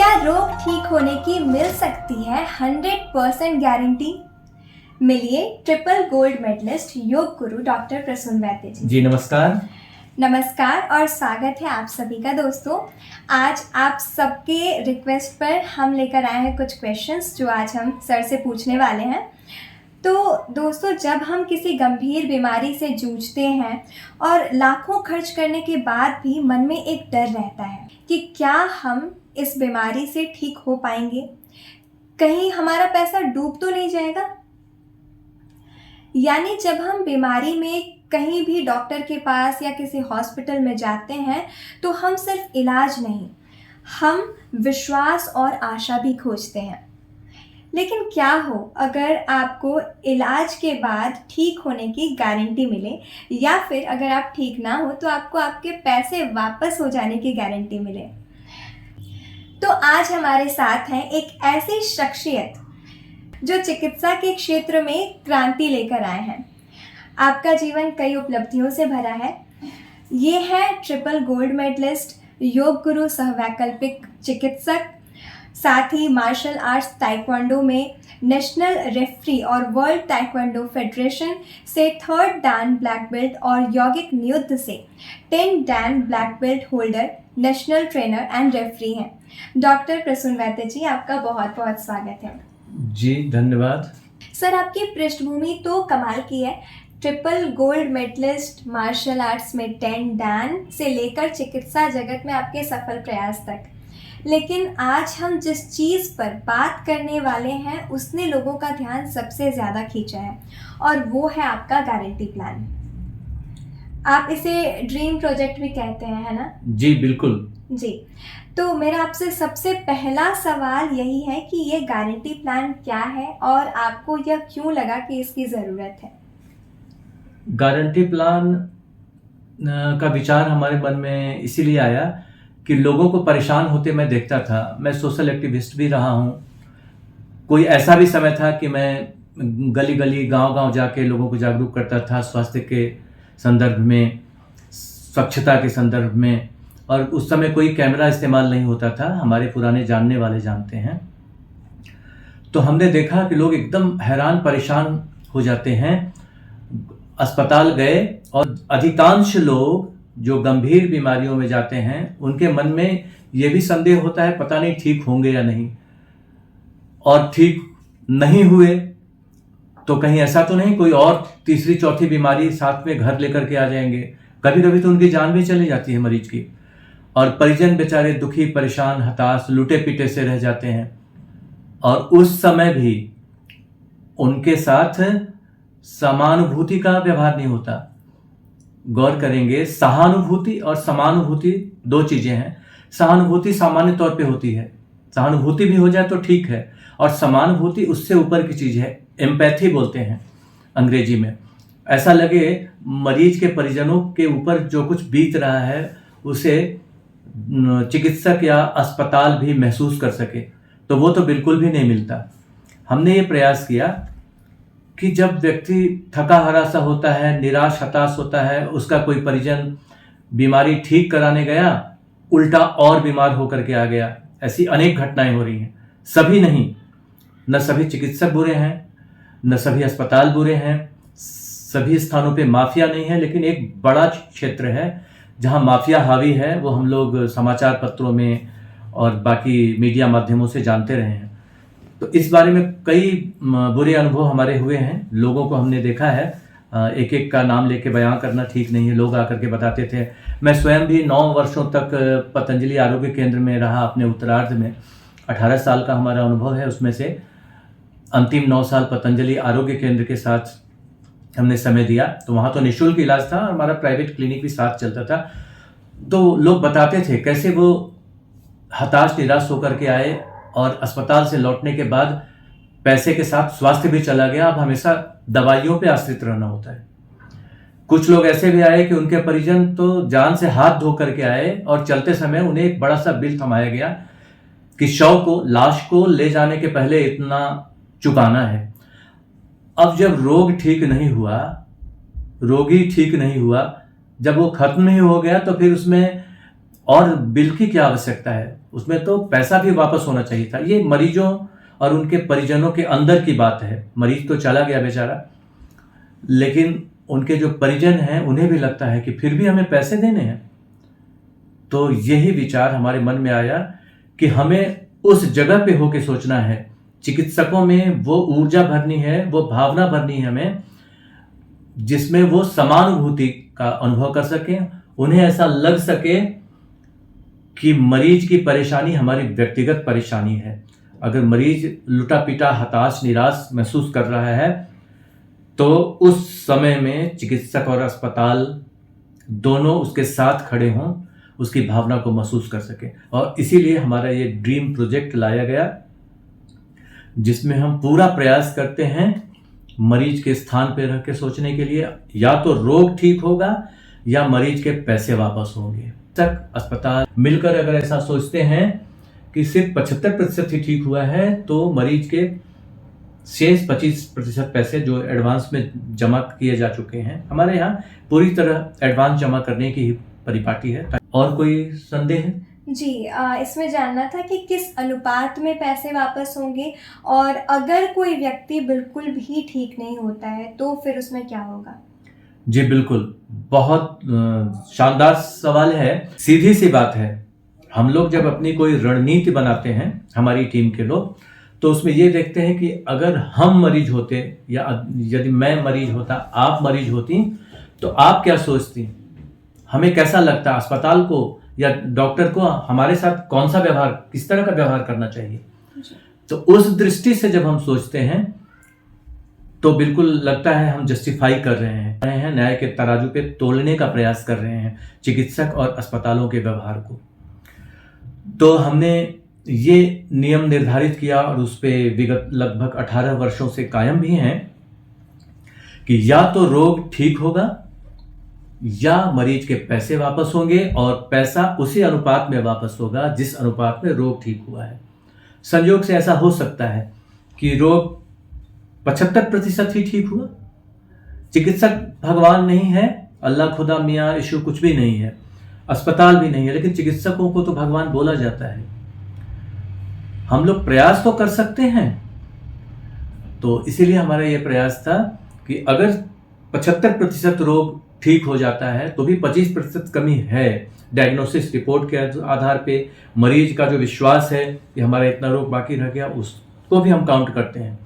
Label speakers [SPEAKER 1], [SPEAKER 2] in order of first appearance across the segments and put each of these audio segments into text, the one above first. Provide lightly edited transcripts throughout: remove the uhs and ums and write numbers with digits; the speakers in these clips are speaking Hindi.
[SPEAKER 1] क्या रोग ठीक होने की मिल सकती है 100% गारंटी? मिलिए triple gold medallist yoga guru doctor Prasoon वैद्य जी।
[SPEAKER 2] जी नमस्कार।
[SPEAKER 1] नमस्कार और स्वागत है आप सभी का दोस्तों। आज आप सबके रिक्वेस्ट पर हम लेकर आए हैं कुछ क्वेश्चंस जो आज हम सर से पूछने वाले हैं। तो दोस्तों, जब हम किसी गंभीर बीमारी से जूझते हैं और लाखों खर्च करने के बाद भी मन में एक डर रहता है कि क्या हम इस बीमारी से ठीक हो पाएंगे, कहीं हमारा पैसा डूब तो नहीं जाएगा। यानी जब हम बीमारी में कहीं भी डॉक्टर के पास या किसी हॉस्पिटल में जाते हैं तो हम सिर्फ इलाज नहीं, हम विश्वास और आशा भी खोजते हैं। लेकिन क्या हो अगर आपको इलाज के बाद ठीक होने की गारंटी मिले, या फिर अगर आप ठीक ना हो तो आपको आपके पैसे वापस हो जाने की गारंटी मिले। तो आज हमारे साथ हैं एक ऐसी शख्सियत जो चिकित्सा के क्षेत्र में क्रांति लेकर आए हैं। आपका जीवन कई उपलब्धियों से भरा है। ये है triple gold medallist, yoga guru, सह वैकल्पिक चिकित्सक, साथ ही मार्शल आर्ट्स ताइक्वांडो में नेशनल रेफरी और वर्ल्ड ताइक्वांडो फेडरेशन से 3rd डैन ब्लैक बेल्ट और यौगिक नियुद्ध से 10 Dan black belt holder, national trainer and referee हैं। डॉक्टर प्रसून वैद्य जी, आपका बहुत बहुत स्वागत है।
[SPEAKER 2] जी धन्यवाद।
[SPEAKER 1] सर, आपकी पृष्ठभूमि तो कमाल की है। Triple gold medallist, martial arts में 10 डैन से लेकर चिकित्सा जगत में आपके सफल प्रयास तक। लेकिन आज हम जिस चीज़ पर बात करने वाले हैं उसने लोगों का ध्यान सबसे ज़्यादा खींचा है, और वो है आपका गारंटी प्लान। आप इसे ड्रीम प्रोजेक्ट भी कहते हैं, है ना?
[SPEAKER 2] जी बिल्कुल।
[SPEAKER 1] जी, तो मेरा आपसे सबसे पहला सवाल यही है कि ये गारंटी प्लान क्या है और आपको यह क्यों लगा कि इसकी ज़रूरत है?
[SPEAKER 2] गारंटी प्लान का विचार हमारे मन में इसीलिए आया कि लोगों को परेशान होते मैं देखता था। मैं सोशल एक्टिविस्ट भी रहा हूँ। कोई ऐसा भी समय था कि मैं गली गली, गांव गांव जाके लोगों को जागरूक करता था स्वास्थ्य के संदर्भ में, स्वच्छता के संदर्भ में। और उस समय कोई कैमरा इस्तेमाल नहीं होता था, हमारे पुराने जानने वाले जानते हैं। तो हमने देखा कि लोग एकदम हैरान परेशान हो जाते हैं। अस्पताल गए और अधिकांश लोग जो गंभीर बीमारियों में जाते हैं उनके मन में ये भी संदेह होता है पता नहीं ठीक होंगे या नहीं, और ठीक नहीं हुए तो कहीं ऐसा तो नहीं कोई और तीसरी चौथी बीमारी साथ में घर लेकर के आ जाएंगे। कभी कभी तो उनकी जान भी चली जाती है मरीज की, और परिजन बेचारे दुखी, परेशान, हताश, लुटे पीटे से रह जाते हैं। और उस समय भी उनके साथ समानुभूति का व्यवहार नहीं होता। गौर करेंगे, सहानुभूति और समानुभूति दो चीजें हैं। सहानुभूति सामान्य तौर पे होती है, सहानुभूति भी हो जाए तो ठीक है, और समानुभूति उससे ऊपर की चीज है। एम्पैथी बोलते हैं अंग्रेजी में। ऐसा लगे मरीज के परिजनों के ऊपर जो कुछ बीत रहा है उसे चिकित्सक या अस्पताल भी महसूस कर सके, तो वो तो बिल्कुल भी नहीं मिलता। हमने ये प्रयास किया कि जब व्यक्ति थका हारा सा होता है, निराश हताश होता है, उसका कोई परिजन बीमारी ठीक कराने गया, उल्टा और बीमार होकर के आ गया। ऐसी अनेक घटनाएं हो रही हैं। सभी नहीं, न सभी चिकित्सक बुरे हैं, न सभी अस्पताल बुरे हैं, सभी स्थानों पे माफिया नहीं है, लेकिन एक बड़ा क्षेत्र है जहां माफिया हावी है, वो हम लोग समाचार पत्रों में और बाकी मीडिया माध्यमों से जानते रहे हैं। तो इस बारे में कई बुरे अनुभव हमारे हुए हैं। लोगों को हमने देखा है, एक एक का नाम लेके बयां करना ठीक नहीं है। लोग आकर के बताते थे। मैं स्वयं भी 9 वर्षों तक पतंजलि आरोग्य केंद्र में रहा। अपने उत्तरार्ध में 18 साल का हमारा अनुभव है, उसमें से अंतिम 9 साल पतंजलि आरोग्य केंद्र के साथ हमने समय दिया। तो वहाँ तो निःशुल्क इलाज था, हमारा प्राइवेट क्लिनिक भी साथ चलता था। तो लोग बताते थे कैसे वो हताश निराश होकर के आए, और अस्पताल से लौटने के बाद पैसे के साथ स्वास्थ्य भी चला गया। अब हमेशा दवाइयों पे आश्रित रहना होता है। कुछ लोग ऐसे भी आए कि उनके परिजन तो जान से हाथ धो करके आए, और चलते समय उन्हें एक बड़ा सा बिल थमाया गया कि शव को, लाश को ले जाने के पहले इतना चुकाना है। अब जब रोग ठीक नहीं हुआ, रोगी ठीक नहीं हुआ, जब वो खत्म ही हो गया, तो फिर उसमें और बिल की क्या आवश्यकता है। उसमें तो पैसा भी वापस होना चाहिए था। ये मरीजों और उनके परिजनों के अंदर की बात है। मरीज तो चला गया बेचारा, लेकिन उनके जो परिजन हैं उन्हें भी लगता है कि फिर भी हमें पैसे देने हैं। तो यही विचार हमारे मन में आया कि हमें उस जगह पे होके सोचना है, चिकित्सकों में वो ऊर्जा भरनी है, वो भावना भरनी है हमें, जिसमें वो समानुभूति का अनुभव कर सकें, उन्हें ऐसा लग सके कि मरीज की परेशानी हमारी व्यक्तिगत परेशानी है। अगर मरीज लुटा पीटा, हताश, निराश महसूस कर रहा है तो उस समय में चिकित्सक और अस्पताल दोनों उसके साथ खड़े हों, उसकी भावना को महसूस कर सकें। और इसीलिए हमारा ये ड्रीम प्रोजेक्ट लाया गया, जिसमें हम पूरा प्रयास करते हैं मरीज के स्थान पर रह के सोचने के लिए। या तो रोग ठीक होगा या मरीज के पैसे वापस होंगे। तक अस्पताल मिलकर अगर ऐसा सोचते हैं कि सिर्फ 75% ही ठीक हुआ है, तो मरीज के शेष 25% पैसे जो एडवांस में जमा किए जा चुके हैं, हमारे यहाँ पूरी तरह एडवांस जमा करने की ही परिपाटी है। और कोई संदेह है?
[SPEAKER 1] जी, इसमें जानना था कि किस अनुपात में पैसे वापस होंगे, और अगर कोई व्यक्ति बिल्कुल भी ठीक नहीं होता है तो फिर उसमें क्या होगा?
[SPEAKER 2] जी बिल्कुल, बहुत शानदार सवाल है। सीधी सी बात है, हम लोग जब अपनी कोई रणनीति बनाते हैं, हमारी टीम के लोग, तो उसमें ये देखते हैं कि अगर हम मरीज होते या यदि मैं मरीज होता, आप मरीज होती, तो आप क्या सोचती, हमें कैसा लगता, अस्पताल को या डॉक्टर को हमारे साथ कौन सा व्यवहार, किस तरह का व्यवहार करना चाहिए। तो उस दृष्टि से जब हम सोचते हैं तो बिल्कुल लगता है हम जस्टिफाई कर रहे हैं, न्याय के तराजू पे तोलने का प्रयास कर रहे हैं चिकित्सक और अस्पतालों के व्यवहार को। तो हमने ये नियम निर्धारित किया और उस पे विगत लगभग 18 वर्षों से कायम भी हैं कि या तो रोग ठीक होगा या मरीज के पैसे वापस होंगे, और पैसा उसी अनुपात में वापस होगा जिस अनुपात में रोग ठीक हुआ है। संयोग से ऐसा हो सकता है कि रोग 75% ही ठीक हुआ, चिकित्सक भगवान नहीं है, अल्लाह खुदा मियाँ यीशु कुछ भी नहीं है, अस्पताल भी नहीं है, लेकिन चिकित्सकों को तो भगवान बोला जाता है। हम लोग प्रयास तो कर सकते हैं। तो इसीलिए हमारा ये प्रयास था कि अगर 75% रोग ठीक हो जाता है तो भी 25% कमी है। डायग्नोसिस रिपोर्ट के आधार पे मरीज का जो विश्वास है कि हमारा इतना रोग बाकी रह गया, उसको भी हम काउंट करते हैं।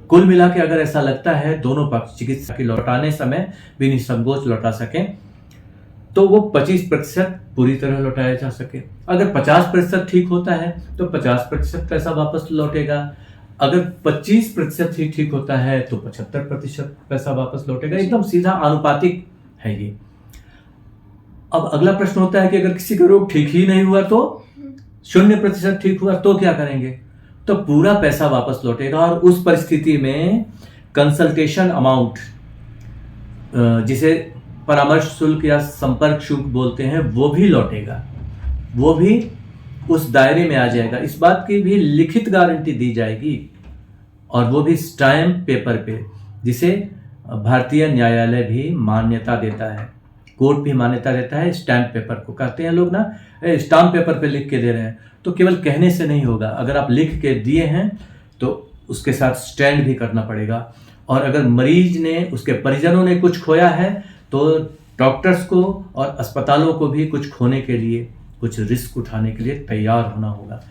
[SPEAKER 2] कुल मिला के अगर ऐसा लगता है दोनों पक्ष चिकित्सा की लौटाने समय भी निसंकोच लौटा सकें, तो वो 25% पूरी तरह लौटाया जा सके। अगर 50% ठीक होता है तो 50% पैसा वापस लौटेगा। अगर 25% ही ठीक होता है तो 75% पैसा वापस लौटेगा। एकदम सीधा आनुपातिक है ये। अब अगला प्रश्न होता है कि अगर किसी का रोग ठीक ही नहीं हुआ तो 0% ठीक हुआ तो क्या करेंगे? तो पूरा पैसा वापस लौटेगा, और उस परिस्थिति में कंसल्टेशन अमाउंट, जिसे परामर्श शुल्क या संपर्क शुल्क बोलते हैं, वो भी लौटेगा, वो भी उस दायरे में आ जाएगा। इस बात की भी लिखित गारंटी दी जाएगी, और वो भी स्टैम्प पेपर पे, जिसे भारतीय न्यायालय भी मान्यता देता है, कोर्ट भी मान्यता देता है। स्टैम्प पेपर को कहते हैं लोग ना, स्टैम्प पेपर पे लिख के दे रहे हैं, तो केवल कहने से नहीं होगा। अगर आप लिख के दिए हैं तो उसके साथ स्टैंड भी करना पड़ेगा। और अगर मरीज ने, उसके परिजनों ने कुछ खोया है तो डॉक्टर्स को और अस्पतालों को भी कुछ खोने के लिए, कुछ रिस्क उठाने के लिए तैयार होना होगा।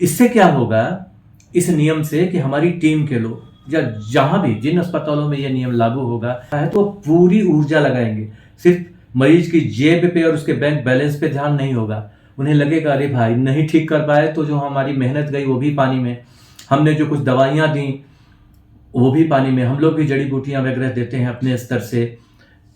[SPEAKER 2] इससे क्या होगा, इस नियम से, कि हमारी टीम के लोग या जहां भी जिन अस्पतालों में यह नियम लागू होगा तो पूरी ऊर्जा लगाएंगे। सिर्फ मरीज की जेब पे और उसके बैंक बैलेंस पे ध्यान नहीं होगा। उन्हें लगेगा अरे भाई नहीं ठीक कर पाए तो जो हमारी मेहनत गई वो भी पानी में, हमने जो कुछ दवाइयाँ दी वो भी पानी में। हम लोग भी जड़ी बूटियाँ वगैरह देते हैं अपने स्तर से,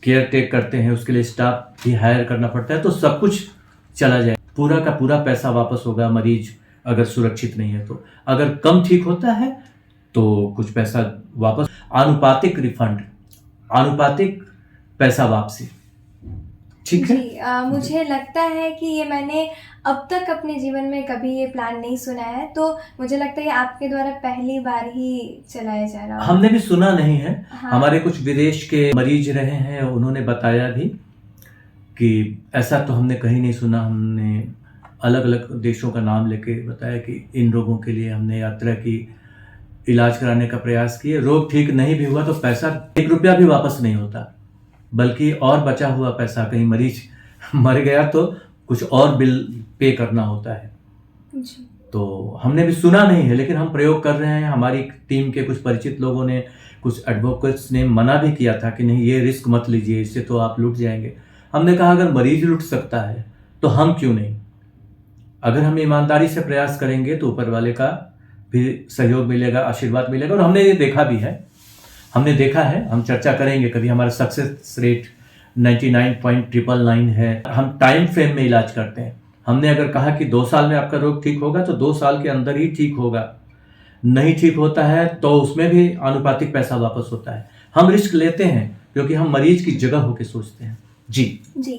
[SPEAKER 2] केयर टेक करते हैं, उसके लिए स्टाफ भी हायर करना पड़ता है, तो सब कुछ चला जाए। पूरा का पूरा पैसा वापस होगा मरीज अगर सुरक्षित नहीं है तो। अगर कम ठीक होता है तो कुछ पैसा वापस, आनुपातिक रिफंड, आनुपातिक पैसा वापसी। ठीक है
[SPEAKER 1] जी, मुझे लगता है कि ये मैंने अब तक अपने जीवन में कभी ये प्लान नहीं सुना है, तो मुझे लगता है ये आपके द्वारा पहली बार ही चलाया जा रहा है।
[SPEAKER 2] हमने भी सुना नहीं है।
[SPEAKER 1] हाँ।
[SPEAKER 2] हमारे कुछ विदेश के मरीज रहे हैं, उन्होंने बताया भी कि ऐसा तो हमने कहीं नहीं सुना। हमने अलग अलग देशों का नाम लेके बताया कि इन रोगों के लिए हमने यात्रा की, इलाज कराने का प्रयास किए, रोग ठीक नहीं भी हुआ तो पैसा 1 रुपया भी वापस नहीं होता, बल्कि और बचा हुआ पैसा, कहीं मरीज मर गया तो कुछ और बिल पे करना होता है।
[SPEAKER 1] जी।
[SPEAKER 2] तो हमने भी सुना नहीं है, लेकिन हम प्रयोग कर रहे हैं। हमारी टीम के कुछ परिचित लोगों ने, कुछ एडवोकेट्स ने मना भी किया था कि नहीं, ये रिस्क मत लीजिए, इससे तो आप लूट जाएंगे। हमने कहा अगर मरीज लूट सकता है तो हम क्यों नहीं। अगर हम ईमानदारी से प्रयास करेंगे तो ऊपर वाले का भी सहयोग मिलेगा, आशीर्वाद मिलेगा। और हमने ये देखा भी है, हमने देखा है, हम चर्चा करेंगे कभी। हमारा सक्सेस रेट 99.999 है। हम टाइम फ्रेम में इलाज करते हैं। हमने अगर कहा कि 2 साल में आपका रोग ठीक होगा तो 2 साल के अंदर ही ठीक होगा। नहीं ठीक होता है तो उसमें भी आनुपातिक पैसा वापस होता है। हम रिस्क लेते हैं क्योंकि हम मरीज की जगह होकर सोचते हैं। जी
[SPEAKER 1] जी।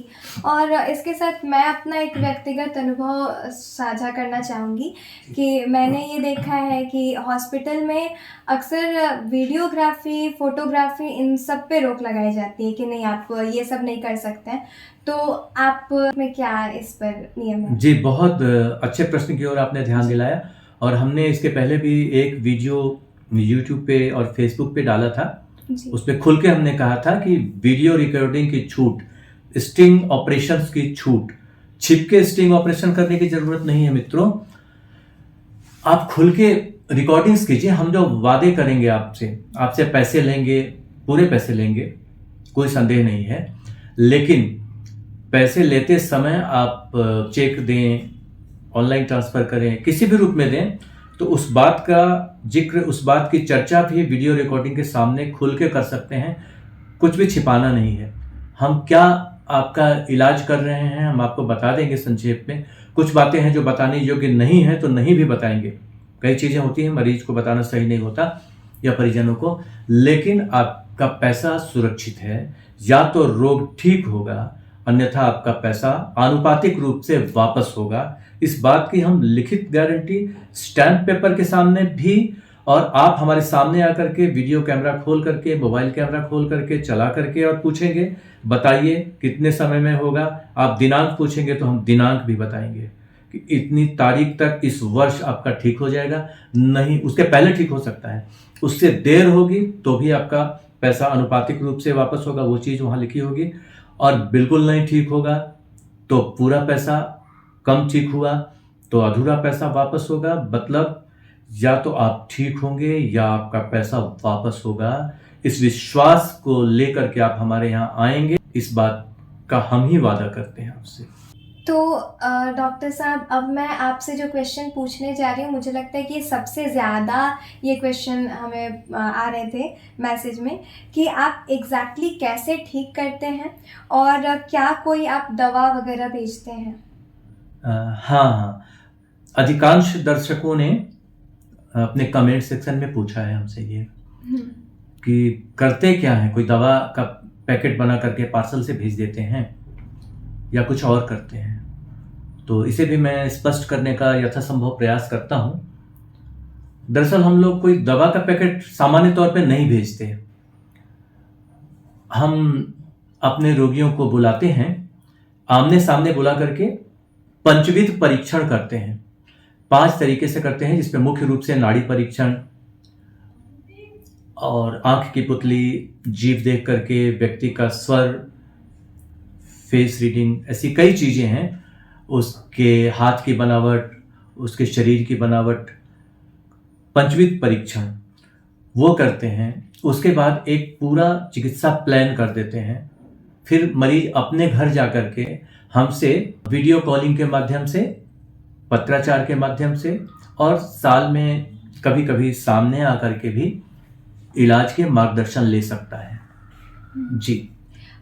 [SPEAKER 1] और इसके साथ मैं अपना एक व्यक्तिगत अनुभव साझा करना चाहूँगी कि मैंने ये देखा है कि हॉस्पिटल में अक्सर वीडियोग्राफी, फोटोग्राफी इन सब पे रोक लगाई जाती है कि नहीं, आप ये सब नहीं कर सकते हैं। तो आप में क्या इस पर नियम है?
[SPEAKER 2] जी, बहुत अच्छे प्रश्न की ओर आपने ध्यान दिलाया। और हमने इसके पहले भी एक वीडियो यूट्यूब पे और फेसबुक पे डाला था।
[SPEAKER 1] जी।
[SPEAKER 2] उसपे खुल के हमने कहा था कि वीडियो रिकॉर्डिंग की छूट, स्टिंग ऑपरेशंस की छूट, छिप के स्टिंग ऑपरेशन करने की जरूरत नहीं है मित्रों। आप खुल के रिकॉर्डिंग्स कीजिए। हम जो वादे करेंगे आपसे पैसे लेंगे, पूरे पैसे लेंगे, कोई संदेह नहीं है। लेकिन पैसे लेते समय आप चेक दें, ऑनलाइन ट्रांसफर करें, किसी भी रूप में दें, तो उस बात का जिक्र, उस बात की चर्चा भी वीडियो रिकॉर्डिंग के सामने खुल के कर सकते हैं। कुछ भी छिपाना नहीं है। हम क्या आपका इलाज कर रहे हैं हम आपको बता देंगे संक्षेप में। कुछ बातें हैं जो बताने योग्य नहीं है तो नहीं भी बताएंगे। कई चीजें होती हैं मरीज को बताना सही नहीं होता या परिजनों को, लेकिन आपका पैसा सुरक्षित है। या तो रोग ठीक होगा, अन्यथा आपका पैसा आनुपातिक रूप से वापस होगा। इस बात की हम लिखित गारंटी स्टैम्प पेपर के सामने भी, और आप हमारे सामने आकर के वीडियो कैमरा खोल करके, मोबाइल कैमरा खोल करके, चला करके और पूछेंगे बताइए कितने समय में होगा। आप दिनांक पूछेंगे तो हम दिनांक भी बताएंगे कि इतनी तारीख तक इस वर्ष आपका ठीक हो जाएगा। नहीं, उसके पहले ठीक हो सकता है, उससे देर होगी तो भी आपका पैसा आनुपातिक रूप से वापस होगा। वो चीज़ वहाँ लिखी होगी। और बिल्कुल नहीं ठीक होगा तो पूरा पैसा, कम ठीक हुआ तो अधूरा पैसा वापस होगा। मतलब या तो आप ठीक होंगे या आपका पैसा वापस होगा। इस विश्वास को लेकर के आप हमारे यहाँ आएंगे, इस बात का हम ही वादा करते हैं आपसे।
[SPEAKER 1] तो डॉक्टर साहब, अब मैं आपसे जो क्वेश्चन पूछने जा रही हूँ, मुझे लगता है कि सबसे ज़्यादा ये क्वेश्चन हमें आ रहे थे मैसेज में कि आप एग्जैक्टली कैसे ठीक करते हैं और क्या कोई आप दवा वगैरह भेजते हैं?
[SPEAKER 2] हाँ, अधिकांश दर्शकों ने अपने कमेंट सेक्शन में पूछा है हमसे ये कि करते क्या हैं, कोई दवा का पैकेट बना करके पार्सल से भेज देते हैं या कुछ और करते हैं। तो इसे भी मैं स्पष्ट करने का यथासंभव प्रयास करता हूं। दरअसल हम लोग कोई दवा का पैकेट सामान्य तौर पे नहीं भेजते। हम अपने रोगियों को बुलाते हैं, आमने सामने बुला करके पंचविध परीक्षण करते हैं। 5 तरीके से करते हैं, जिसमें मुख्य रूप से नाड़ी परीक्षण और आंख की पुतली, जीभ देख करके, व्यक्ति का स्वर, फेस रीडिंग, ऐसी कई चीज़ें हैं। उसके हाथ की बनावट, उसके शरीर की बनावट, पंचविध परीक्षण वो करते हैं। उसके बाद एक पूरा चिकित्सा प्लान कर देते हैं। फिर मरीज अपने घर जा कर के हमसे वीडियो कॉलिंग के माध्यम से, पत्राचार के माध्यम से और साल में कभी कभी सामने आकर के भी इलाज के मार्गदर्शन ले सकता है। जी।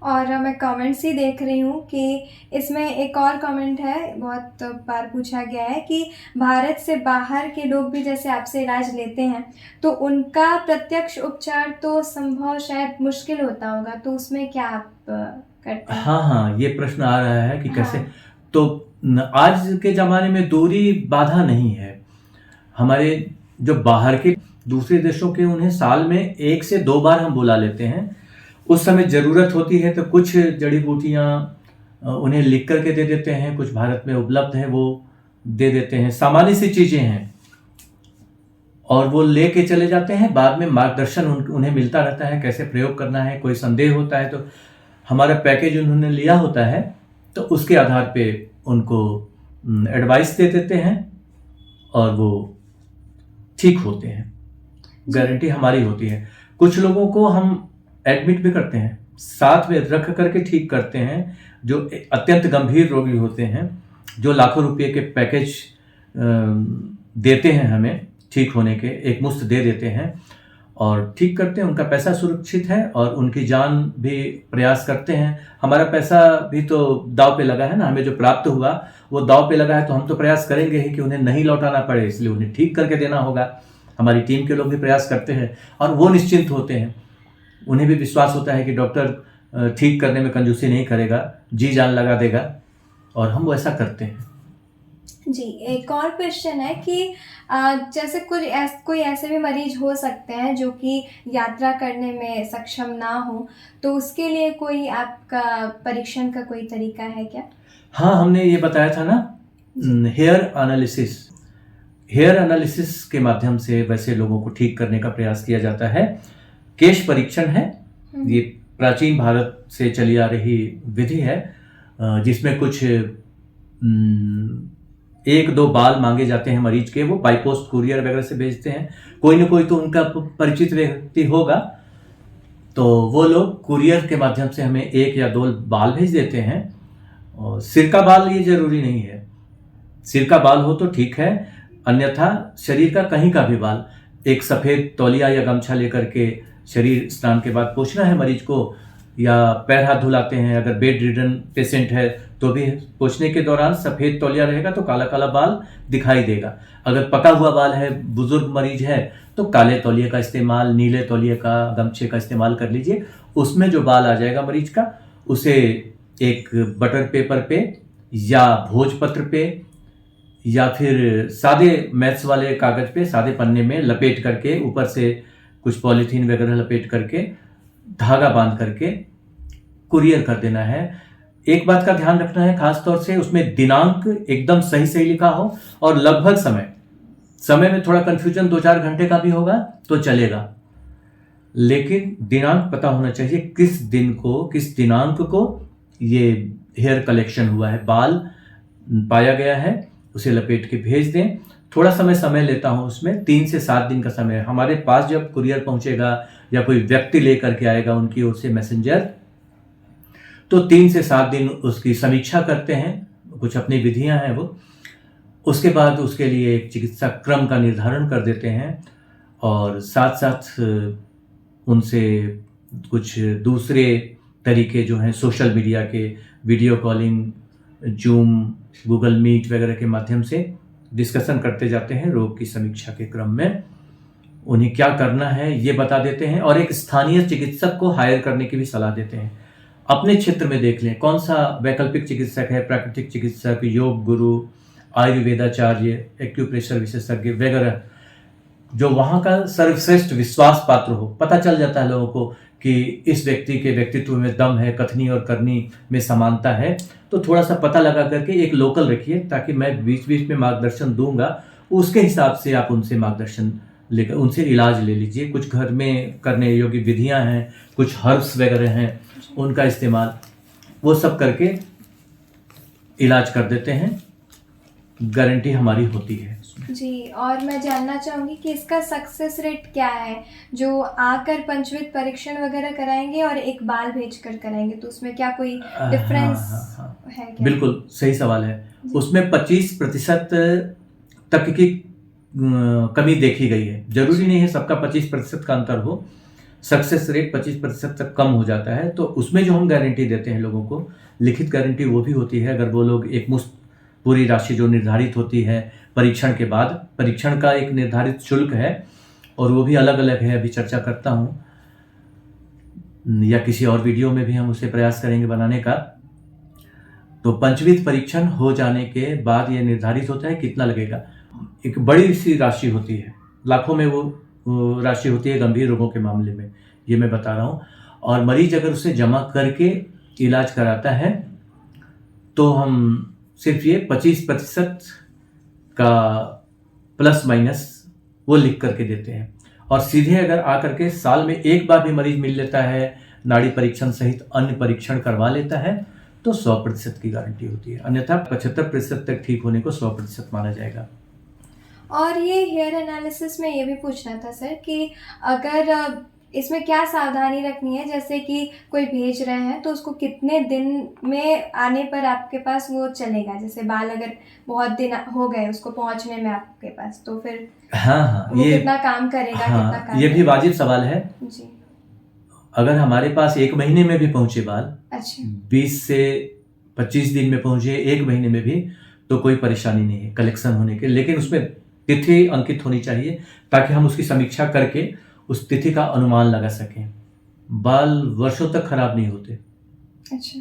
[SPEAKER 1] और मैं कमेंट्स ही देख रही हूँ कि इसमें एक और कमेंट है, बहुत बार पूछा गया है कि भारत से बाहर के लोग भी जैसे आपसे इलाज लेते हैं तो उनका प्रत्यक्ष उपचार तो संभव शायद मुश्किल होता होगा, तो उसमें क्या आप करते हैं?
[SPEAKER 2] हाँ, ये प्रश्न आ रहा है कि कैसे।
[SPEAKER 1] हाँ।
[SPEAKER 2] तो आज के ज़माने में दूरी बाधा नहीं है। हमारे जो बाहर के दूसरे देशों के, उन्हें साल में 1 से 2 बार हम बुला लेते हैं। उस समय ज़रूरत होती है तो कुछ जड़ी बूटियाँ उन्हें लिख करके दे देते हैं। कुछ भारत में उपलब्ध है, वो दे देते हैं, सामान्य सी चीज़ें हैं, और वो लेके चले जाते हैं। बाद में मार्गदर्शन उन्हें मिलता रहता है कैसे प्रयोग करना है। कोई संदेह होता है तो हमारा पैकेज उन्होंने लिया होता है, तो उसके आधार पे उनको एडवाइस दे देते हैं और वो ठीक होते हैं। गारंटी हमारी होती है। कुछ लोगों को हम एडमिट भी करते हैं, साथ में रख करके ठीक करते हैं, जो अत्यंत गंभीर रोगी होते हैं, जो लाखों रुपए के पैकेज देते हैं हमें ठीक होने के, एक मुश्त दे देते हैं और ठीक करते हैं। उनका पैसा सुरक्षित है और उनकी जान भी प्रयास करते हैं। हमारा पैसा भी तो दांव पे लगा है ना, हमें जो प्राप्त हुआ वो दांव पे लगा है, तो हम तो प्रयास करेंगे ही कि उन्हें नहीं लौटाना पड़े, इसलिए उन्हें ठीक करके देना होगा। हमारी टीम के लोग भी प्रयास करते हैं और वो निश्चिंत होते हैं। उन्हें भी विश्वास होता है कि डॉक्टर ठीक करने में कंजूसी नहीं करेगा, जी जान लगा देगा, और हम वैसा करते हैं।
[SPEAKER 1] जी, एक और क्वेश्चन है कि जैसे कोई ऐसे भी मरीज हो सकते हैं जो कि यात्रा करने में सक्षम ना हो, तो उसके लिए कोई आपका परीक्षण का कोई तरीका है क्या?
[SPEAKER 2] हाँ, हमने ये बताया था ना, हेयर एनालिसिस के माध्यम से वैसे लोगों को ठीक करने का प्रयास किया जाता है। केश परीक्षण है, ये प्राचीन भारत से चली आ रही विधि है, जिसमें कुछ 1-2 बाल मांगे जाते हैं मरीज के, वो बाई पोस्ट कुरियर वगैरह से भेजते हैं। कोई ना कोई तो उनका परिचित व्यक्ति होगा, तो वो लोग कुरियर के माध्यम से हमें 1 या 2 बाल भेज देते हैं। और सिर का बाल ये जरूरी नहीं है, सिर का बाल हो तो ठीक है, अन्यथा शरीर का कहीं का भी बाल, एक सफ़ेद तौलिया या गमछा लेकर के शरीर स्नान के बाद पोंछना है मरीज को, या पैर हाथ धुलाते हैं, अगर बेड रिडन पेशेंट है तो भी पोंछने के दौरान सफ़ेद तौलिया रहेगा तो काला काला बाल दिखाई देगा। अगर पका हुआ बाल है, बुजुर्ग मरीज है, तो काले तौलिए का इस्तेमाल, नीले तौलिए का, गमछे का इस्तेमाल कर लीजिए। उसमें जो बाल आ जाएगा मरीज का, उसे एक बटर पेपर पे या भोजपत्र पे या फिर सादे मैथ्स वाले कागज पे, सादे पन्ने में लपेट करके, ऊपर से कुछ पॉलीथीन वगैरह लपेट करके, धागा बांध करके कुरियर कर देना है। एक बात का ध्यान रखना है खास तौर से, उसमें दिनांक एकदम सही सही लिखा हो और लगभग समय में थोड़ा कंफ्यूजन 2-4 घंटे का भी होगा तो चलेगा, लेकिन दिनांक पता होना चाहिए किस दिन को, किस दिनांक को ये हेयर कलेक्शन हुआ है, बाल पाया गया है, उसे लपेट के भेज दें। थोड़ा समय लेता हूँ उसमें, 3 से 7 दिन का समय। हमारे पास जब कुरियर पहुंचेगा या कोई व्यक्ति लेकर के आएगा उनकी ओर से मैसेंजर, तो 3 से 7 दिन उसकी समीक्षा करते हैं, कुछ अपनी विधियां हैं वो। उसके बाद उसके लिए एक चिकित्सा क्रम का निर्धारण कर देते हैं और साथ साथ उनसे कुछ दूसरे तरीके जो हैं सोशल मीडिया के, video calling, Zoom, Google Meet वगैरह के माध्यम से डिस्कशन करते जाते हैं। रोग की समीक्षा के क्रम में उन्हें क्या करना है ये बता देते हैं और एक स्थानीय चिकित्सक को हायर करने की भी सलाह देते हैं। अपने क्षेत्र में देख लें कौन सा वैकल्पिक चिकित्सक है, प्राकृतिक चिकित्सक, योग गुरु, आयुर्वेदाचार्य, एक्यूप्रेशर विशेषज्ञ वगैरह, जो वहाँ का सर्वश्रेष्ठ विश्वास पात्र हो। पता चल जाता है लोगों को कि इस व्यक्ति के व्यक्तित्व में दम है, कथनी और करनी में समानता है, तो थोड़ा सा पता लगा करके एक लोकल रखिए, ताकि मैं बीच बीच में मार्गदर्शन दूंगा, उसके हिसाब से आप उनसे मार्गदर्शन लेकर उनसे इलाज ले लीजिए। कुछ घर में करने योग्य विधियां हैं, कुछ हर्ब्स वगैरह हैं, उनका इस्तेमाल वो सब करके इलाज कर देते हैं। गारंटी हमारी होती है
[SPEAKER 1] जी। और मैं जानना चाहूँगी कि इसका सक्सेस रेट क्या है, जो आकर पंचविध परीक्षण वगैरह कराएंगे और एक बाल भेज कर कराएंगे, तो उसमें क्या कोई डिफरेंस है क्या?
[SPEAKER 2] बिल्कुल सही सवाल है। उसमें 25% तक की कमी देखी गई है। जरूरी नहीं है सबका 25% का अंतर हो, सक्सेस रेट 25% तक कम हो जाता है। तो उसमें जो हम गारंटी देते हैं लोगों को, लिखित गारंटी वो भी होती है। अगर वो लोग एक मुश्त पूरी राशि जो निर्धारित होती है परीक्षण के बाद, परीक्षण का एक निर्धारित शुल्क है और वो भी अलग अलग है, अभी चर्चा करता हूँ या किसी और वीडियो में भी हम उसे प्रयास करेंगे बनाने का। तो पंचविध परीक्षण हो जाने के बाद ये निर्धारित होता है कितना लगेगा। एक बड़ी सी राशि होती है, लाखों में वो राशि होती है गंभीर रोगों के मामले में, ये मैं बता रहा हूँ। और मरीज अगर उसे जमा करके इलाज कराता है तो हम सिर्फ ये 25% का प्लस माइनस वो लिख करके देते हैं। और सीधे अगर आकर के साल में एक बार भी मरीज मिल लेता है, नाड़ी परीक्षण सहित अन्य परीक्षण करवा लेता है, तो 100% की गारंटी होती है। अन्यथा 75% तक ठीक होने को 100% माना जाएगा।
[SPEAKER 1] और ये हेयर एनालिसिस में ये भी पूछना था सर कि अगर इसमें क्या सावधानी रखनी है, जैसे कि कोई भेज रहे हैं तो उसको कितने दिन में आने पर आपके पास वो चलेगा? जैसे बाल अगर बहुत दिन हो गए उसको पहुंचने में आपके पास, तो फिर
[SPEAKER 2] हाँ,
[SPEAKER 1] वो कितना काम करेगा, कितना
[SPEAKER 2] हाँ,
[SPEAKER 1] काम
[SPEAKER 2] ये भी
[SPEAKER 1] करेगा?
[SPEAKER 2] वाजिब सवाल है।
[SPEAKER 1] जी।
[SPEAKER 2] अगर हमारे पास 1 महीने में भी पहुंचे बाल,
[SPEAKER 1] अच्छा।
[SPEAKER 2] 20 से 25 दिन में पहुंचे, 1 महीने में भी, तो कोई परेशानी नहीं है कलेक्शन होने के। लेकिन उसमें तिथि अंकित होनी चाहिए ताकि हम उसकी समीक्षा करके उस तिथि का अनुमान लगा सकें। बाल वर्षों तक खराब नहीं होते।
[SPEAKER 1] अच्छा।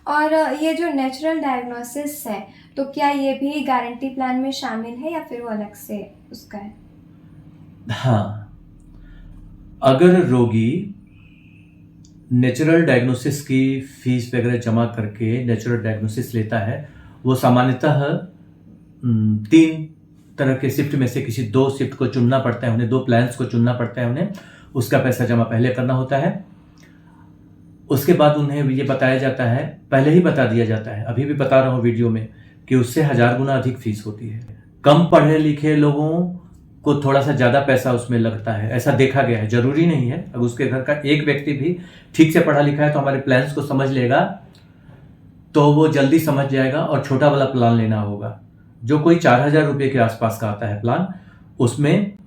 [SPEAKER 1] और ये जो नेचुरल डायग्नोसिस है, तो क्या ये भी गारंटी प्लान में शामिल है या फिर वो अलग से उसका है?
[SPEAKER 2] हाँ, अगर रोगी नेचुरल डायग्नोसिस की फीस वगैरह जमा करके नेचुरल डायग्नोसिस लेता है, वो सामान्यतः 3 तरह के शिफ्ट में से किसी 2 शिफ्ट को चुनना पड़ता है उन्हें, 2 प्लान्स को चुनना पड़ता है उन्हें। उसका पैसा जमा पहले करना होता है। उसके बाद उन्हें ये बताया जाता है, पहले ही बता दिया जाता है, अभी भी बता रहा हूँ वीडियो में, कि उससे 1000 गुना अधिक फीस होती है। कम पढ़े लिखे लोगों को थोड़ा सा ज़्यादा पैसा उसमें लगता है, ऐसा देखा गया है। जरूरी नहीं है, अगर उसके घर का एक व्यक्ति भी ठीक से पढ़ा लिखा है तो हमारे प्लान्स को समझ लेगा तो वो जल्दी समझ जाएगा और छोटा वाला प्लान लेना होगा। जो कोई 4000 रुपये के आसपास का आता है प्लान, उसमें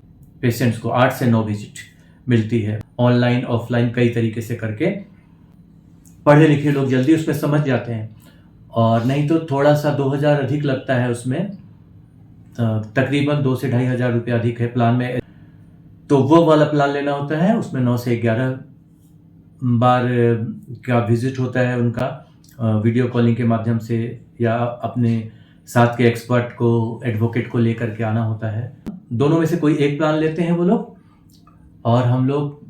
[SPEAKER 2] पेशेंट्स को 8 से 9 विजिट मिलती है, ऑनलाइन ऑफलाइन कई तरीके से करके। पढ़े लिखे लोग जल्दी उसमें समझ जाते हैं, और नहीं तो थोड़ा सा 2000 अधिक लगता है उसमें, तकरीबन 2 से 2500 रुपये अधिक है प्लान में। तो वो वाला प्लान लेना होता है, उसमें 9 से 11 बार का विजिट होता है उनका, वीडियो कॉलिंग के माध्यम से, या अपने साथ के एक्सपर्ट को, एडवोकेट को लेकर के आना होता है। दोनों में से कोई एक प्लान लेते हैं वो लोग, और हम लोग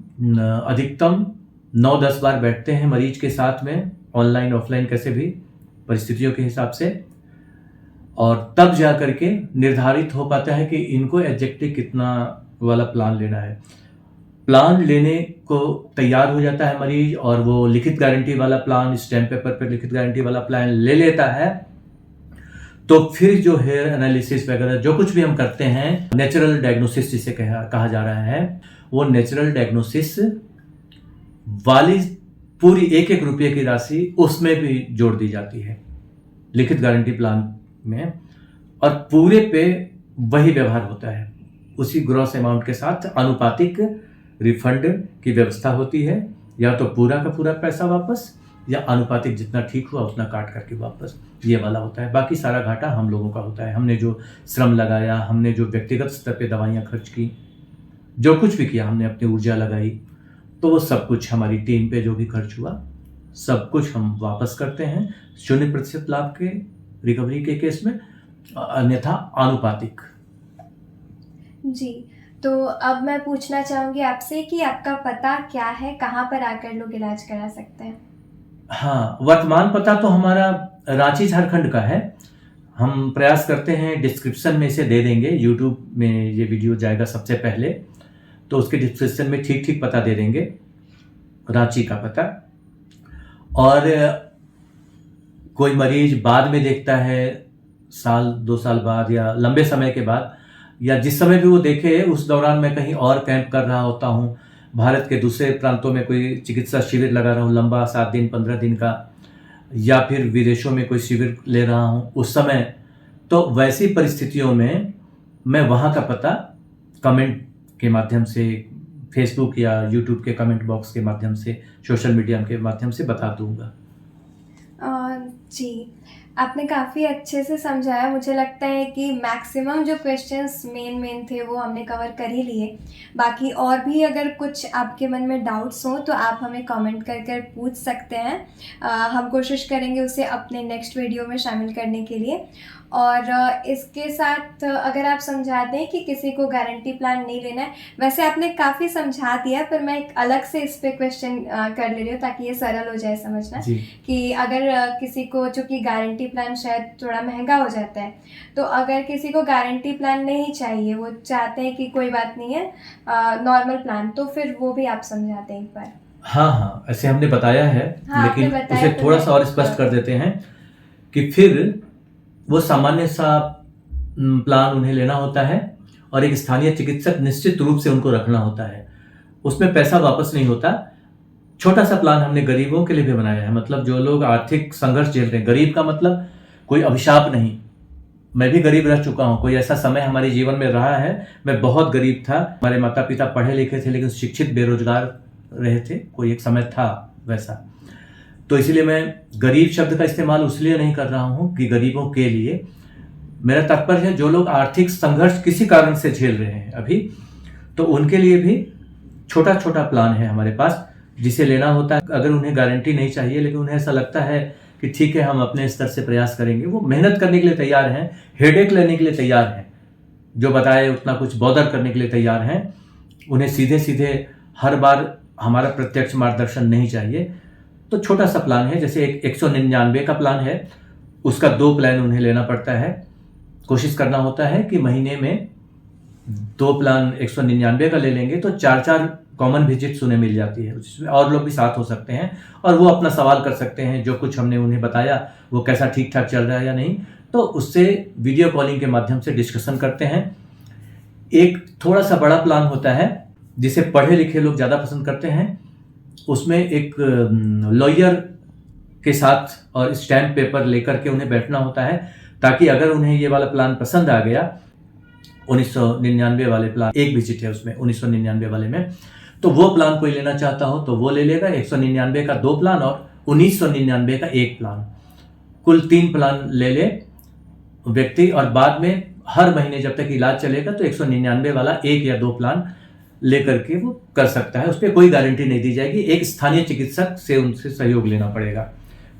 [SPEAKER 2] अधिकतम 9-10 बार बैठते हैं मरीज के साथ में, ऑनलाइन ऑफलाइन कैसे भी, परिस्थितियों के हिसाब से, और तब जा करके निर्धारित हो पाता है कि इनको एग्जैक्टली कितना वाला प्लान लेना है। प्लान लेने को तैयार हो जाता है मरीज, और वो लिखित गारंटी वाला प्लान, स्टैम्प पेपर पर लिखित गारंटी वाला प्लान ले लेता है। तो फिर जो हेयर एनालिसिस वगैरह जो कुछ भी हम करते हैं, नेचुरल डायग्नोसिस जिसे कहा जा रहा है, वो नेचुरल डायग्नोसिस वाली पूरी 1-1 रुपये की राशि उसमें भी जोड़ दी जाती है लिखित गारंटी प्लान में, और पूरे पे वही व्यवहार होता है। उसी ग्रॉस अमाउंट के साथ आनुपातिक रिफंड की व्यवस्था होती है, या तो पूरा का पूरा पैसा वापस, या आनुपातिक जितना ठीक हुआ उतना काट करके वापस, ये वाला होता है। बाकी सारा घाटा हम लोगों का होता है। हमने जो श्रम लगाया, हमने जो व्यक्तिगत स्तर पे दवाइयाँ खर्च की, जो कुछ भी किया, हमने अपनी ऊर्जा लगाई, तो वो सब कुछ हमारी टीम पे जो भी खर्च हुआ, सब कुछ हम वापस करते हैं 0% लाभ के रिकवरी के केस में, अन्यथा आनुपातिक।
[SPEAKER 1] जी, तो अब मैं पूछना चाहूँगी आपसे कि आपका पता क्या है, कहाँ पर आकर लोग इलाज करा सकते हैं?
[SPEAKER 2] हाँ, वर्तमान पता तो हमारा रांची झारखंड का है। हम प्रयास करते हैं, डिस्क्रिप्शन में इसे दे देंगे, यूट्यूब में ये वीडियो जाएगा सबसे पहले, तो उसके डिस्क्रिप्शन में ठीक पता दे देंगे, रांची का पता। और कोई मरीज बाद में देखता है, साल 2 साल बाद या लंबे समय के बाद, या जिस समय भी वो देखे, उस दौरान मैं कहीं और कैंप कर रहा होता हूँ, भारत के दूसरे प्रांतों में कोई चिकित्सा शिविर लगा रहा हूँ लंबा, 7 दिन 15 दिन का, या फिर विदेशों में कोई शिविर ले रहा हूँ उस समय, तो वैसी परिस्थितियों में मैं वहाँ का पता कमेंट के माध्यम से, फेसबुक या यूट्यूब के कमेंट बॉक्स के माध्यम से, सोशल मीडिया के माध्यम से बता दूंगा।
[SPEAKER 1] जी, आपने काफ़ी अच्छे से समझाया। मुझे लगता है कि मैक्सिमम जो क्वेश्चंस मेन थे वो हमने कवर कर ही लिए। बाकी और भी अगर कुछ आपके मन में डाउट्स हों तो आप हमें कमेंट कर पूछ सकते हैं। हम कोशिश करेंगे उसे अपने नेक्स्ट वीडियो में शामिल करने के लिए। और इसके साथ अगर आप समझा दें कि किसी को गारंटी प्लान नहीं लेना है, वैसे आपने काफ़ी समझा दिया, पर मैं एक अलग से इस पे क्वेश्चन कर ले रही हूँ ताकि ये सरल हो जाए समझना।
[SPEAKER 2] जी।
[SPEAKER 1] कि अगर किसी को, चूँकि गारंटी प्लान शायद थोड़ा महंगा हो जाता है, तो अगर किसी को गारंटी प्लान नहीं चाहिए, वो चाहते हैं कि कोई बात नहीं है, नॉर्मल प्लान, तो फिर वो भी आप समझा दें एक बार।
[SPEAKER 2] हाँ, हाँ, ऐसे हमने बताया है,
[SPEAKER 1] हाँ, आपने
[SPEAKER 2] लेकिन
[SPEAKER 1] बताया,
[SPEAKER 2] उसे
[SPEAKER 1] तो
[SPEAKER 2] थोड़ा-सा और
[SPEAKER 1] मैं
[SPEAKER 2] स्पष्ट कर देते हैं कि फिर वो सामान्य-सा प्लान उन्हें लेना होता है और एक स्थानीय चिकित्सक निश्चित रूप से उनको रखना होता है। उसमें पैसा वापस नहीं होता। छोटा-सा प्लान हमने गरीबों के लिए भी बनाया है, मतलब जो लोग आर्थिक संघर्ष झेल रहे हैं। गरीब का मतलब कोई अभिशाप नहीं। मैं भी गरीब रह चुका हूँ, कोई ऐसा समय हमारे जीवन में रहा है, मैं बहुत गरीब था। हमारे माता-पिता पढ़े लिखे थे लेकिन शिक्षित बेरोजगार रहे थे, कोई एक समय था वैसा। तो इसीलिए मैं गरीब शब्द का इस्तेमाल इसलिए नहीं कर रहा हूँ कि गरीबों के लिए, मेरा तात्पर्य है जो लोग आर्थिक संघर्ष किसी कारण से झेल रहे हैं अभी, तो उनके लिए भी छोटा-छोटा प्लान है हमारे पास, जिसे लेना होता है। अगर उन्हें गारंटी नहीं चाहिए लेकिन उन्हें ऐसा लगता है कि ठीक है, हम अपने स्तर से प्रयास करेंगे, वो मेहनत करने के लिए तैयार हैं, हेडेक लेने के लिए तैयार हैं, जो बताए उतना कुछ बॉदर करने के लिए तैयार हैं, उन्हें सीधे-सीधे हर बार हमारा प्रत्यक्ष मार्गदर्शन नहीं चाहिए। तो छोटा-सा प्लान है, जैसे एक 199 का प्लान है, उसका 2 प्लान उन्हें लेना पड़ता है। कोशिश करना होता है कि महीने में 2 प्लान 199 का ले लेंगे तो 4-4 कॉमन विजिट्स उन्हें मिल जाती है, जिसमें और लोग भी साथ हो सकते हैं और वो अपना सवाल कर सकते हैं, जो कुछ हमने उन्हें बताया वो कैसा ठीक-ठाक चल रहा है या नहीं, तो उससे वीडियो कॉलिंग के माध्यम से डिस्कशन करते हैं। एक थोड़ा-सा बड़ा प्लान होता है, जिसे पढ़े लिखे लोग ज़्यादा पसंद करते हैं। उसमें एक लॉयर के साथ और स्टैम्प पेपर लेकर के उन्हें बैठना होता है, ताकि अगर उन्हें ये वाला प्लान पसंद आ गया, 1999 वाले प्लान, एक विजिट है उसमें 1999 वाले में, तो वो प्लान कोई लेना चाहता हो तो वो ले लेगा। 199 का 2 प्लान और 1999 का 1 प्लान, कुल 3 प्लान ले ले व्यक्ति, और बाद में हर महीने जब तक इलाज चलेगा तो 199 वाला 1 या 2 प्लान लेकर के वो कर सकता है। उस पर कोई गारंटी नहीं दी जाएगी। एक स्थानीय चिकित्सक से उनसे सहयोग लेना पड़ेगा,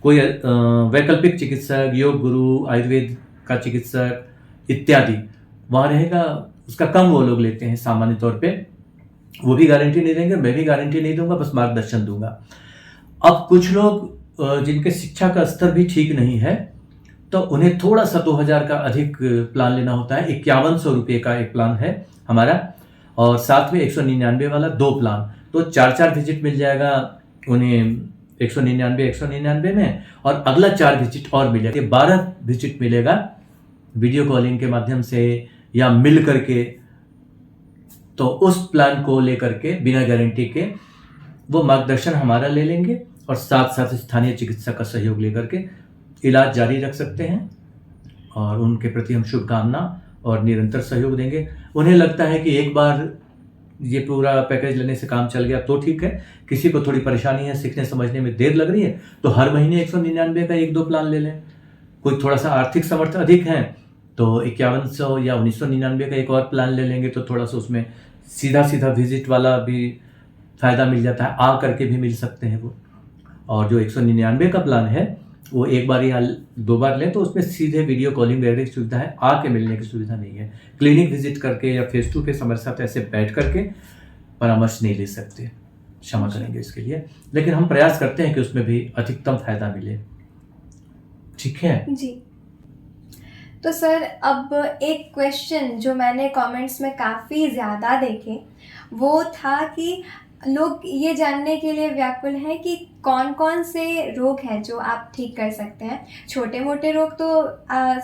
[SPEAKER 2] कोई वैकल्पिक चिकित्सक, योग गुरु, आयुर्वेद का चिकित्सक इत्यादि वहाँ रहेगा, उसका कम वो लोग लेते हैं सामान्य तौर पे। वो भी गारंटी नहीं देंगे, मैं भी गारंटी नहीं दूंगा, बस मार्गदर्शन दूंगा। अब कुछ लोग जिनके शिक्षा का स्तर भी ठीक नहीं है, तो उन्हें थोड़ा सा 2000 का अधिक प्लान लेना होता है। 5100 रुपये का एक प्लान है हमारा, और साथ में 199 वाला 2 प्लान, तो 4-4 विजिट मिल जाएगा उन्हें 199 में, और अगला 4 विजिट और मिलेगा, 12 विजिट मिलेगा वीडियो कॉलिंग के माध्यम से या मिल करके। तो उस प्लान को लेकर के बिना गारंटी के वो मार्गदर्शन हमारा ले लेंगे और साथ साथ स्थानीय चिकित्सक का सहयोग लेकर के इलाज जारी रख सकते हैं, और उनके प्रति हम शुभकामना और निरंतर सहयोग देंगे। उन्हें लगता है कि एक बार ये पूरा पैकेज लेने से काम चल गया तो ठीक है, किसी को थोड़ी परेशानी है, सीखने समझने में देर लग रही है, तो हर महीने 199 का 1-2 प्लान ले लें। कोई थोड़ा सा आर्थिक सामर्थ्य अधिक है तो 5100 या 1999 का एक और प्लान ले लेंगे, तो थोड़ा सा उसमें सीधा विजिट वाला भी फ़ायदा मिल जाता है, आ करके भी मिल सकते हैं वो। और जो 199 का प्लान है वो एक बार या 2 बार लें तो उसमें सीधे वीडियो कॉलिंग वगैरह की सुविधा है, आके मिलने की सुविधा नहीं है। क्लिनिक विजिट करके या फेस टू फेस हमारे साथ ऐसे बैठ करके परामर्श नहीं ले सकते, क्षमा करेंगे इसके लिए, लेकिन हम प्रयास करते हैं कि उसमें भी अधिकतम फायदा मिले। ठीक है
[SPEAKER 1] जी। तो सर, अब एक क्वेश्चन जो मैंने कमेंट्स में काफ़ी ज़्यादा देखे, वो था कि लोग ये जानने के लिए व्याकुल हैं कि कौन कौन से रोग हैं जो आप ठीक कर सकते हैं। छोटे मोटे रोग तो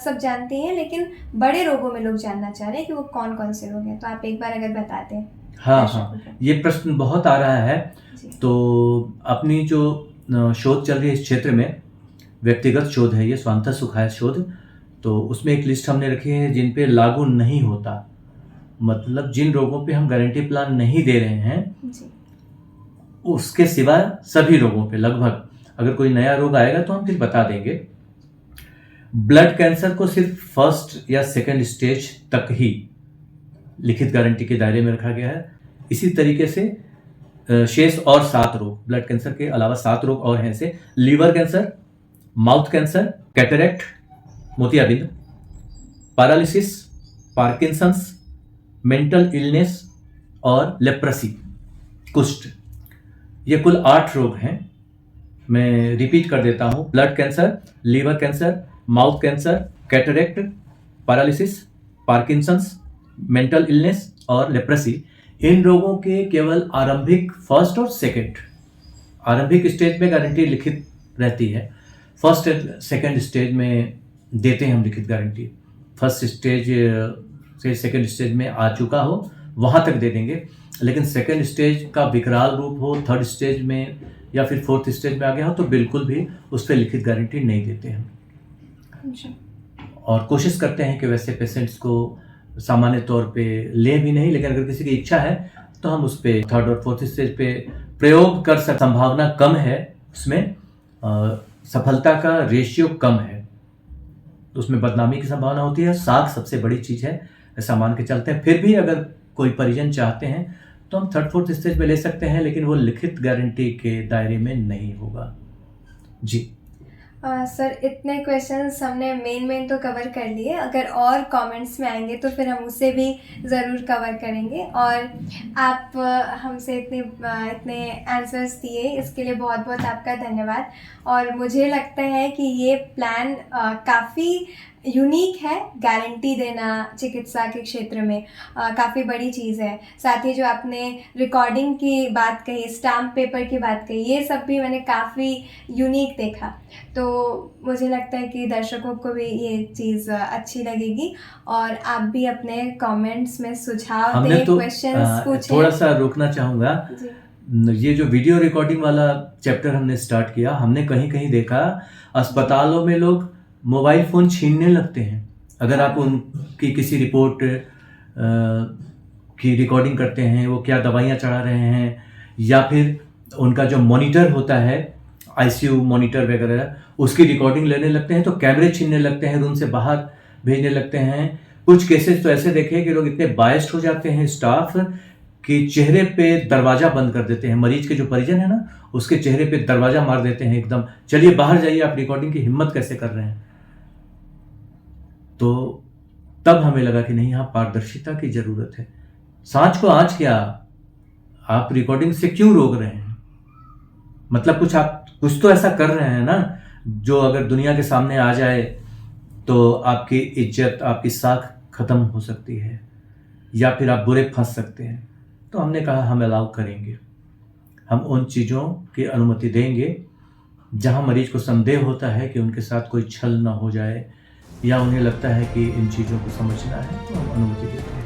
[SPEAKER 1] सब जानते हैं, लेकिन बड़े रोगों में लोग जानना चाह रहे हैं कि वो कौन कौन से रोग हैं, तो आप एक बार अगर बता दें।
[SPEAKER 2] हाँ, ये प्रश्न बहुत आ रहा है। तो अपनी जो शोध चल रही है इस क्षेत्र में, व्यक्तिगत शोध है ये, स्वांतः सुखाय शोध, तो उसमें एक लिस्ट हमने रखी है जिन पे लागू नहीं होता, मतलब जिन रोगों पे हम गारंटी प्लान नहीं दे रहे हैं
[SPEAKER 1] जी।
[SPEAKER 2] उसके सिवा सभी रोगों पे लगभग, अगर कोई नया रोग आएगा तो हम फिर बता देंगे। ब्लड कैंसर को सिर्फ 1st या 2nd स्टेज तक ही लिखित गारंटी के दायरे में रखा गया है। इसी तरीके से शेष और 7 रोग, ब्लड कैंसर के अलावा 7 रोग और हैं, ऐसे liver cancer, mouth cancer, cataract, मोतियाबिंद, पैरालिसिस, पार्किंसंस, मेंटल इलनेस और लेप्रेसी, कुष्ठ। ये कुल 8 रोग हैं। मैं रिपीट कर देता हूँ: blood cancer, liver cancer, mouth cancer, cataract, paralysis, Parkinson's, mental illness और लेप्रेसी। इन रोगों के केवल आरंभिक फर्स्ट और सेकंड, आरंभिक स्टेज में गारंटी लिखित रहती है। फर्स्ट एंड सेकंड स्टेज में देते हैं हम लिखित गारंटी। फर्स्ट स्टेज से सेकंड स्टेज में आ चुका हो वहाँ तक दे देंगे, लेकिन सेकंड स्टेज का विकराल रूप हो, थर्ड स्टेज में या फिर फोर्थ स्टेज में आ गया हो तो बिल्कुल भी उस पर लिखित गारंटी नहीं देते हैं।
[SPEAKER 1] जी।
[SPEAKER 2] और कोशिश करते हैं कि वैसे पेशेंट्स को सामान्य तौर पे ले भी नहीं, लेकिन अगर किसी की इच्छा है तो हम उस पर थर्ड और फोर्थ स्टेज पे प्रयोग कर सकते। संभावना कम है उसमें, सफलता का रेशियो कम है, तो उसमें बदनामी की संभावना होती है। साख सबसे बड़ी चीज़ है, ऐसा मान के चलते हैं। फिर भी अगर कोई परिजन चाहते हैं तो हम थर्ड फोर्थ स्टेज पे ले सकते हैं, लेकिन वो लिखित गारंटी के दायरे में नहीं होगा। जी
[SPEAKER 1] सर, इतने क्वेश्चंस हमने मेन तो कवर कर लिए। अगर और कमेंट्स में आएंगे तो फिर हम उसे भी ज़रूर कवर करेंगे। और आप हमसे इतने आंसर्स दिए, इसके लिए बहुत बहुत आपका धन्यवाद। और मुझे लगता है कि ये प्लान काफ़ी यूनिक है। गारंटी देना चिकित्सा के क्षेत्र में काफ़ी बड़ी चीज़ है। साथ ही जो आपने रिकॉर्डिंग की बात कही, स्टाम्प पेपर की बात कही, ये सब भी मैंने काफ़ी यूनिक देखा। तो मुझे लगता है कि दर्शकों को भी ये चीज़ अच्छी लगेगी। और आप भी अपने कमेंट्स में सुझाव दें, क्वेश्चंस पूछें।
[SPEAKER 2] थोड़ा सा रोकना चाहूँगा। ये जो वीडियो रिकॉर्डिंग वाला चैप्टर हमने स्टार्ट किया, हमने कहीं कहीं देखा अस्पतालों में लोग मोबाइल फ़ोन छीनने लगते हैं। अगर आप उनकी किसी रिपोर्ट की रिकॉर्डिंग करते हैं, वो क्या दवाइयाँ चढ़ा रहे हैं, या फिर उनका जो मॉनिटर होता है, आईसीयू मॉनिटर वगैरह, उसकी रिकॉर्डिंग लेने लगते हैं, तो कैमरे छीनने लगते हैं, रूम से बाहर भेजने लगते हैं। कुछ केसेस तो ऐसे देखे कि लोग इतने बायस्ड हो जाते हैं स्टाफ कि चेहरे पे दरवाज़ा बंद कर देते हैं। मरीज के जो परिजन है ना, उसके चेहरे पे दरवाज़ा मार देते हैं एकदम, चलिए बाहर जाइए, आप रिकॉर्डिंग की हिम्मत कैसे कर रहे हैं। तो तब हमें लगा कि नहीं, यहाँ पारदर्शिता की ज़रूरत है। सांच को आँच क्या, आप रिकॉर्डिंग से क्यों रोक रहे हैं? मतलब कुछ तो ऐसा कर रहे हैं ना, जो अगर दुनिया के सामने आ जाए तो आपकी इज्जत, आपकी साख खत्म हो सकती है, या फिर आप बुरे फंस सकते हैं। तो हमने कहा हम अलाउ करेंगे, हम उन चीज़ों की अनुमति देंगे जहाँ मरीज को संदेह होता है कि उनके साथ कोई छल ना हो जाए, या उन्हें लगता है कि इन चीज़ों को समझना है, तो हम अनुमति देते हैं।